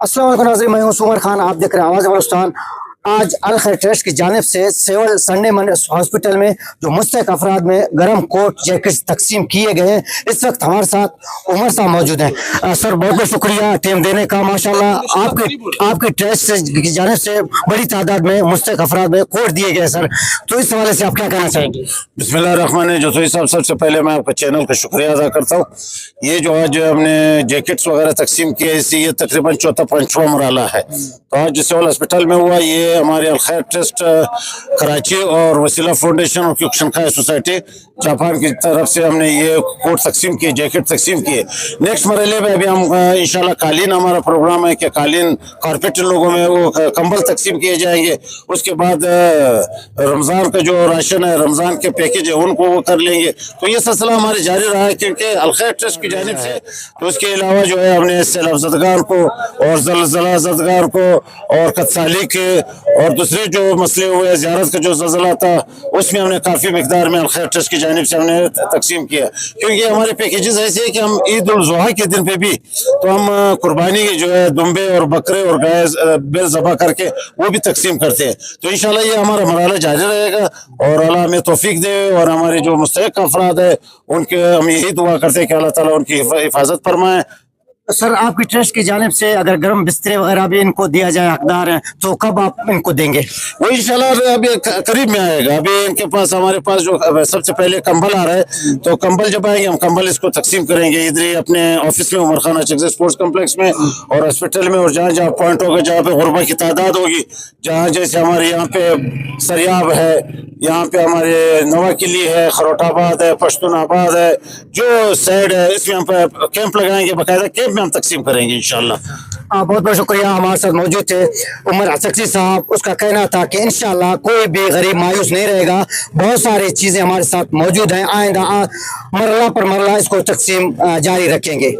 अस्सलाम वालेकुम नाज़रीन, मैं हूं उमर खान, आप देख रहे हैं आवाज़ बलूचिस्तान। आज अल खैर ट्रस्ट की जानिब से सिविल संडे हॉस्पिटल में जो मुस्तहक अफराद में गर्म कोट जैकेट तकसीम किए गए हैं। इस वक्त हमारे साथ उमर साहब मौजूद हैं। सर बहुत बहुत शुक्रिया टाइम देने का। माशाल्लाह आपके ट्रस्ट की जानिब से बड़ी तादाद में मुस्तहक अफराद में कोट दिए गए। सर तो इस हवाले से आप क्या कहना चाहेंगे? बिस्मिल्लाहिर्रहमानिर्रहीम। जोतोई साहब, सबसे पहले मैं आपका चैनल का शुक्रिया अदा करता हूँ। ये जो आज हमने जैकेट्स वगैरह तकसीम किए, इससे ये तकरीबन चौथा पांचवा मरहला है। तो आज सिविल हॉस्पिटल में हुआ। ये हमारे अल खैर ट्रस्ट कराची और वसीला फाउंडेशन और क्यूक्शन खाई सोसाइटी जापान की तरफ से हमने ये कोट तकसीम किए, जैकेट तकसीम किए। नेक्स्ट मरहले में अभी हम इंशाल्लाह कालीन, हमारा प्रोग्राम है कि कालीन कारपेट लोगों में वो कंबल तकसीम किए जाएंगे। उसके बाद रमज़ान का जो राशन है, रमज़ान के पैकेज है, उनको वो कर लेंगे। तो ये सिलसिला हमारे जारी रहा है क्योंकि अल खैर ट्रस्ट की जानिब से। तो उसके अलावा जो है हमने सैलाब ज़दगार को और ज़लज़ला ज़दगार को और कत्साली के और दूसरे जो मसले हुए, ज़ियारत का जो ज़लज़ला था, उसमें हमने काफ़ी मिकदार में अल खैर ट्रस्ट की जानिब से हमने तकसीम किया। क्योंकि हमारे पैकेजेस ऐसे हैं कि हम ईद उल ज़ुहा के दिन पे भी तो हम कुर्बानी के जो है दुम्बे और बकरे और गाय बेल ज़बा करके वो भी तकसीम करते हैं। तो इंशाल्लाह ये हमारा मरहला जारी रहेगा और अल्लाह हमें तौफीक दे। और हमारे जो मुस्तहिक अफराद है उनके हम यही दुआ करते हैं कि अल्लाह ताला उनकी हिफाजत फरमाए। सर आपकी ट्रस्ट की जानिब से अगर गर्म बिस्तरे वगैरह भी इनको दिया जाए, हकदार हैं, तो कब आप इनको देंगे? वो इंशाल्लाह अभी करीब में आएगा। अभी इनके पास, हमारे पास जो सबसे पहले कंबल आ रहा है, तो कंबल जब आएंगे हम कंबल इसको तकसीम करेंगे इधर ही अपने ऑफिस में, उमर खान चक स्पोर्ट्स कम्प्लेक्स में और हॉस्पिटल में। और जहाँ जहाँ पॉइंट होगा, जहाँ पे गुरबा की तादाद होगी, जहाँ जैसे हमारे यहाँ पे सरियाब है, यहाँ पे हमारे नवा किली है, खरोटाबाद है, पश्तूनाबाद है, जो साइड है, इसमें हम कैंप लगाएंगे, बाकायदा कैंप में हम तकसीम करेंगे इंशाल्लाह। बहुत बहुत शुक्रिया। हमारे साथ मौजूद थे उमर असक्सी साहब। उसका कहना था कि इंशाल्लाह कोई भी गरीब मायूस नहीं रहेगा। बहुत सारी चीज़ें हमारे साथ मौजूद हैं। आइंदा मरला पर मरला इसको तकसीम जारी रखेंगे।